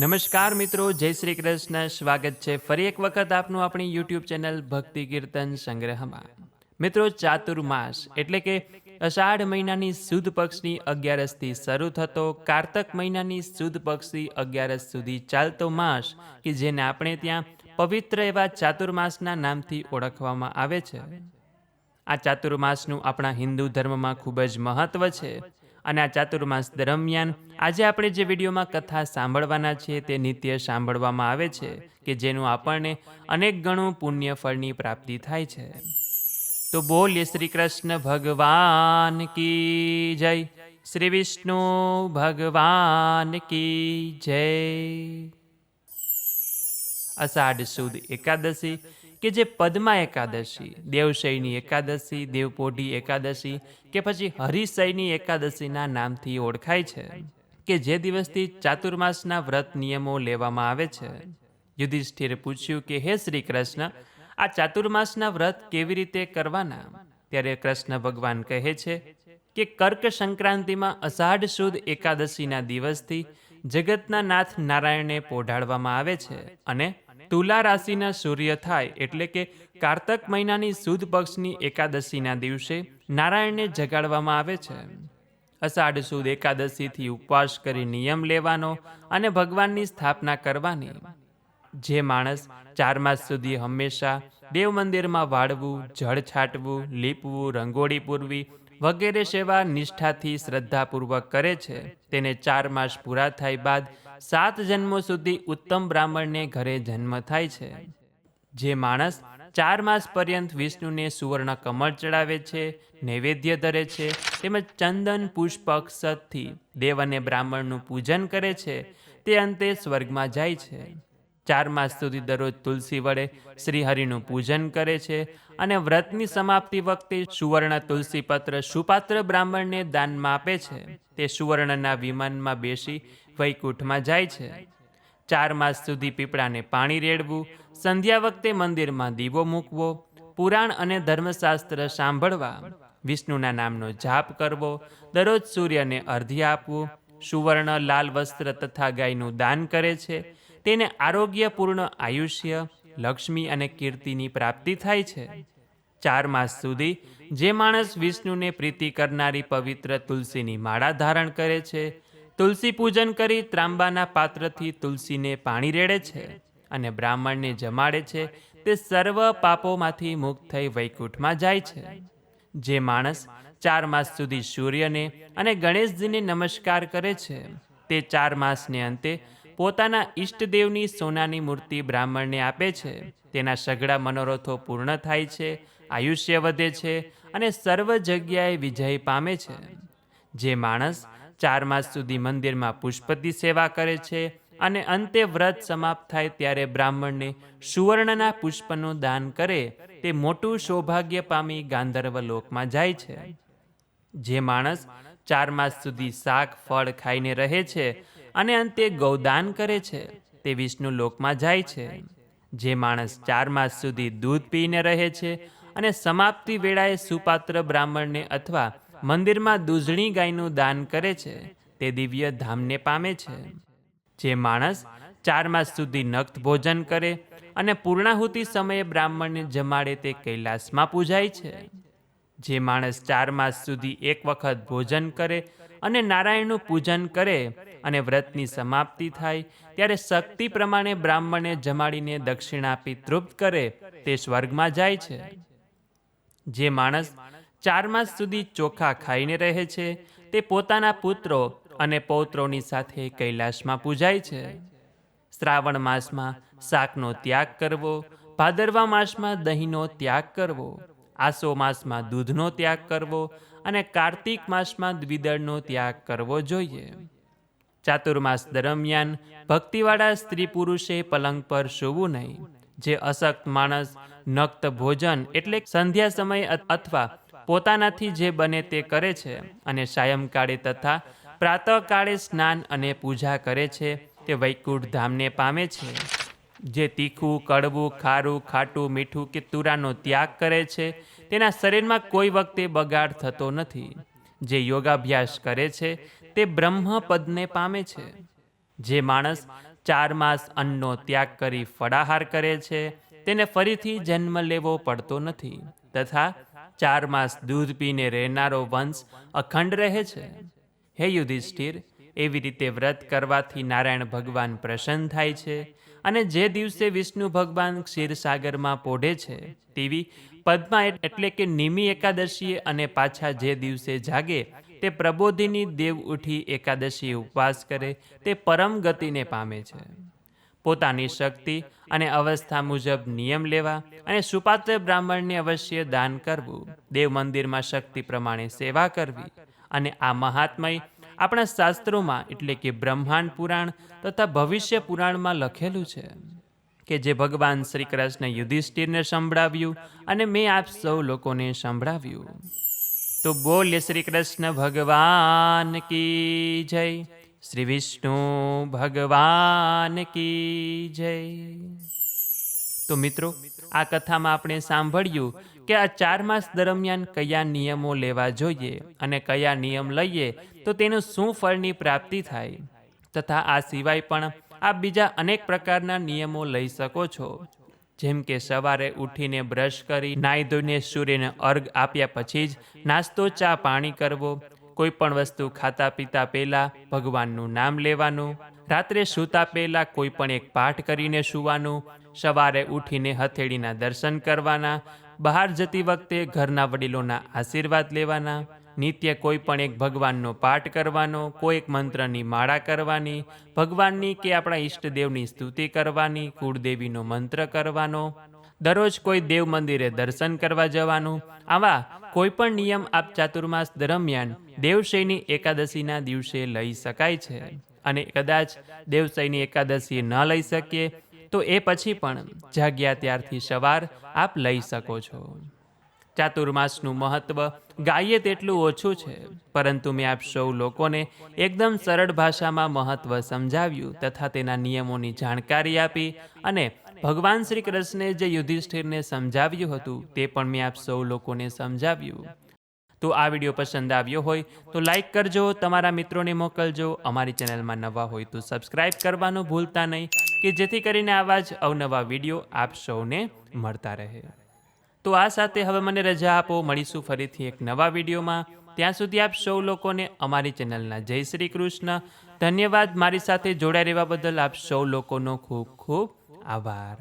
નમસ્કાર મિત્રો, જય શ્રી કૃષ્ણ. સ્વાગત છે ફરી એક વખત આપનું આપણી યુટ્યુબ ચેનલ ભક્તિ કીર્તન સંગ્રહમાં. મિત્રો, ચાતુર્માસ એટલે કે અષાઢ મહિનાની સુદ પક્ષની 11સથી શરૂ થતો કારતક મહિનાની સુદ પક્ષની 11 સુધી ચાલતો માસ કે જેને આપણે ત્યાં પવિત્ર એવા ચાતુર્માસના નામથી ઓળખવામાં આવે છે. આ ચાતુર્માસનું આપણા હિન્દુ ધર્મમાં ખૂબ જ મહત્વ છે. અને આ ચાતુર્માસ દરમિયાન આજે આપણે જે વિડીયોમાં કથા સાંભળવાના છીએ તે નિત્ય સાંભળવામાં આવે છે કે જેનું આપણને અનેક ગણું પુણ્ય ફળની પ્રાપ્તિ થાય છે. તો બોલીએ શ્રી કૃષ્ણ ભગવાન કી જય, શ્રી વિષ્ણુ ભગવાન કી જય. અષાઢ સુદ એકાદશી કે જે પદ્મા એકાદશી, દેવશયની એકાદશી, દેવપોઢી એકાદશી કે પછી હરિશયની એકાદશીના નામથી ઓળખાય છે કે જે દિવસથી ચાતુર્માસના વ્રત નિયમો લેવામાં આવે છે. યુધિષ્ઠિરે પૂછ્યું કે હે શ્રી કૃષ્ણ, આ ચાતુર્માસના વ્રત કેવી રીતે કરવાના? ત્યારે કૃષ્ણ ભગવાન કહે છે કે કર્ક સંક્રાંતિમાં અષાઢ સુદ એકાદશીના દિવસથી જગતના નાથ નારાયણને પોઢાડવામાં આવે છે અને તુલા રાશિના સૂર્ય થાય એટલે કે કારતક મહિનાની સુદ પક્ષની એકાદશીના દિવસે નારાયણને જગાડવામાં આવે છે. અષાઢ સુદ એકાદશીથી ઉપવાસ કરી નિયમ લેવાનો અને ભગવાનની સ્થાપના કરવાની. જે માણસ 4 માસ સુધી હંમેશા દેવ મંદિરમાં વાળવું, જળ છાંટવું, લીપવું, રંગોળી પૂરવી વગેરે સેવા નિષ્ઠાથી શ્રદ્ધાપૂર્વક કરે છે તેને 4 માસ પૂરા થાય બાદ 7 જન્મો સુધી ઉત્તમ બ્રાહ્મણને ઘરે જન્મ થાય છે. જે માણસ 4 માસ પર્યંત વિષ્ણુને સુવર્ણ કમળ ચડાવે છે, નૈવેદ્ય ધરે છે તેમજ ચંદન પુષ્પ અક્ષતથી દેવ અને બ્રાહ્મણનું પૂજન કરે છે તે અંતે સ્વર્ગમાં જાય છે. 4 માસ સુધી દરરોજ તુલસી વડે શ્રીહરિનું પૂજન કરે છે અને વ્રતની સમાપ્તિ વખતે સુવર્ણ તુલસી પત્ર સુપાત્ર બ્રાહ્મણને દાનમાં આપે છે. તે સુવર્ણના વિમાનમાં બેસી વૈકુંઠમાં જાય છે. 4 માસ સુધી પીપળાને પાણી રેડવું, સંધ્યા વખતે મંદિરમાં દીવો મૂકવો, પુરાણ અને ધર્મશાસ્ત્ર સાંભળવા, વિષ્ણુના નામનો જાપ કરવો, દરરોજ સૂર્યને અર્ધ્ય આપવું, સુવર્ણ લાલ વસ્ત્ર તથા ગાયનું દાન કરે છે તેને આરોગ્યપૂર્ણ આયુષ્ય, લક્ષ્મી અને કીર્તિની પ્રાપ્તિ થાય છે. 4 માસ સુધી જે માણસ વિષ્ણુને પ્રીતિ કરનારી પવિત્ર તુલસીની માળા ધારણ કરે છે, તુલસી પૂજન કરી ત્રાંબાના પાત્રથી તુલસીને પાણી રેડે છે અને બ્રાહ્મણને જમાડે છે તે સર્વ પાપોમાંથી મુક્ત થઈ વૈકુંઠમાં જાય છે. જે માણસ 4 માસ સુધી સૂર્યને અને ગણેશજીને નમસ્કાર કરે છે તે 4 માસને અંતે પોતાના ઈષ્ટદેવની સોનાની મૂર્તિ બ્રાહ્મણને આપે છે. તેના સઘળા મનોરથો પૂર્ણ થાય છે, આયુષ્ય વધે છે અને સર્વ જગ્યાએ વિજય પામે છે. જે માણસ 4 માસ સુધી મંદિરમાં પુષ્પતિ સેવા કરે છે અને અંતે વ્રત સમાપ્ત થાય ત્યારે બ્રાહ્મણને સુવર્ણના પુષ્પનું દાન કરે તે મોટું સૌભાગ્ય પામી ગાંધર્વ લોકમાં જાય છે. જે માણસ 4 માસ સુધી શાક ફળ ખાઈને રહે છે અને અંતે ગૌદાન કરે છે તે વિષ્ણુ લોકમાં જાય છે. જે માણસ 4 માસ સુધી દૂધ પીને રહે છે અને સમાપ્તિ વેળાએ સુપાત્ર બ્રાહ્મણને અથવા મંદિરમાં દૂધણી ગાયનું દાન કરે છે તે દિવ્ય ધામને પામે છે. જે માણસ 4 માસ સુધી નક્ત ભોજન કરે અને પૂર્ણાહુતિ સમયે બ્રાહ્મણને જમાડે તે કૈલાસમાં પૂજાય છે. જે માણસ 4 માસ સુધી એક વખત ભોજન કરે અને નારાયણનું પૂજન કરે અને વ્રતની સમાપ્તિ થાય ત્યારે શક્તિ પ્રમાણે બ્રાહ્મણને જમાડીને દક્ષિણા આપી તૃપ્ત કરે તે સ્વર્ગમાં જાય છે. જે માણસ 4 માસ સુધી ચોખા ખાઈને રહે છે તે પોતાના પુત્રો અને પૌત્રોની સાથે કૈલાસમાં પૂજાય છે. શ્રાવણ માસમાં શાકનો ત્યાગ કરવો, ભાદરવા માસમાં દહીંનો ત્યાગ કરવો, આસો માસમાં દૂધનો ત્યાગ કરવો અને કાર્તિક માસમાં દ્વિદળનો ત્યાગ કરવો જોઈએ. ચાતુર્માસ દરમિયાન ભક્તિવાળા સ્ત્રી પુરુષે પલંગ પર સૂવું નહીં. જે અશક્ત માણસ નક્ત ભોજન એટલે સંધ્યા સમય અથવા પોતાનાથી જે બને તે કરે છે અને સાયંકાળે તથા પ્રાતઃકાળે સ્નાન અને પૂજા કરે છે તે વૈકુંઠ ધામને પામે છે. જે તીખું, કડવું, ખારું, ખાટું, મીઠું કે તુરાનો ત્યાગ કરે છે તેના શરીરમાં કોઈ વખતે બગાડ થતો નથી. જે યોગાભ્યાસ કરે છે તે બ્રહ્મપદને પામે છે. જે માણસ 4 માસ અન્નનો ત્યાગ કરી ફળાહાર કરે છે તેને ફરીથી જન્મ લેવો પડતો નથી તથા 4 માસ દૂધ પીને રહેનારો વંશ અખંડ રહે છે. હે યુધિષ્ઠિર, એવી રીતે વ્રત કરવાથી નારાયણ ભગવાન પ્રસન્ન થાય છે અને જે દિવસે વિષ્ણુ ભગવાન ક્ષીરસાગરમાં પોઢે છે તેવી પદ્મા એટલે કે નિમી એકાદશીએ અને પાછા જે દિવસે જાગે તે પ્રબોધિની દેવ ઉઠી એકાદશી ઉપવાસ કરે તે પરમ ગતિને પામે છે. પોતાની શક્તિ અને અવસ્થા મુજબ નિયમ લેવા અને સુપાત્ર બ્રાહ્મણને અવશ્ય દાન કરવું, દેવ મંદિરમાં શક્તિ પ્રમાણે સેવા કરવી અને આ મહાત્મય આપણા શાસ્ત્રોમાં એટલે કે બ્રહ્માંડ પુરાણ તથા ભવિષ્ય પુરાણમાં લખેલું છે કે જે ભગવાન શ્રી કૃષ્ણ યુધિષ્ઠિરને સંભળાવ્યું અને મેં આપ સૌ લોકોને સંભળાવ્યું. તો બોલ્ય શ્રી કૃષ્ણ ભગવાન કી જય, શ્રી વિષ્ણુ ભગવાન કી જય. તો મિત્રો, આ કથામાં આપણે સાંભળ્યું કે આ 4 માસ દરમિયાન કયા નિયમો લેવા જોઈએ અને કયા નિયમ લઈએ તો તેનું શું ફળની પ્રાપ્તિ થાય, તથા આ સિવાય પણ આપ બીજા અનેક પ્રકારના નિયમો લઈ શકો છો. જેમ કે સવારે ઉઠીને બ્રશ કરી નાહી ધોઈને સૂર્યને અર્ઘ આપ્યા પછી જ નાસ્તો ચા પાણી કરવો, કોઈ પણ વસ્તુ ખાતા પીતા પહેલાં ભગવાનનું નામ લેવાનું, રાત્રે સૂતા પહેલાં કોઈ પણ એક પાઠ કરીને સૂવાનું, સવારે ઉઠીને હથેળીના દર્શન કરવાના, બહાર જતી વખતે ઘરના વડીલોના આશીર્વાદ લેવાના, નિત્ય કોઈ પણ એક ભગવાનનો પાઠ કરવાનો, કોઈ એક મંત્રની માળા કરવાની, ભગવાનની કે આપણા ઈષ્ટદેવની સ્તુતિ કરવાની, કુળદેવીનો મંત્ર કરવાનો, દરરોજ કોઈ દેવ મંદિરે દર્શન કરવા જવાનું. આવા કોઈ પણ નિયમ આપ ચાતુર્માસ દરમિયાન દેવશયની એકાદશીના દિવસે લઈ શકાય છે અને કદાચ દેવશયની એકાદશી ન લઈ શકીએ તો એ પછી પણ જાગ્યા ત્યારથી સવાર આપ લઈ શકો છો. ચાતુર્માસનું મહત્વ ગાઈએ તેટલું ઓછું છે, પરંતુ મેં આપ સૌ લોકોને એકદમ સરળ ભાષામાં મહત્વ સમજાવ્યું તથા તેના નિયમોની જાણકારી આપી અને ભગવાન શ્રી કૃષ્ણે જે યુધિષ્ઠિરને સમજાવ્યું હતું તે પણ મેં આપ સૌ લોકોને સમજાવ્યું. તો આ વિડીયો પસંદ આવ્યો હોય તો લાઈક કરજો, તમારા મિત્રોને મોકલજો, અમારી ચેનલમાં નવા હોય તો સબસ્ક્રાઈબ કરવાનું ભૂલતા નહીં કે જેથી કરીને આવા જ અવનવા વિડીયો આપ સૌને મળતા રહે. તો આ સાથે હવે મને રજા આપો, મળીશું ફરીથી એક નવા વિડીયોમાં. ત્યાં સુધી આપ સૌ લોકોને અમારી ચેનલના જય શ્રી કૃષ્ણ. ધન્યવાદ. મારી સાથે જોડાઈ રહેવા બદલ આપ સૌ લોકોનો ખૂબ ખૂબ આભાર.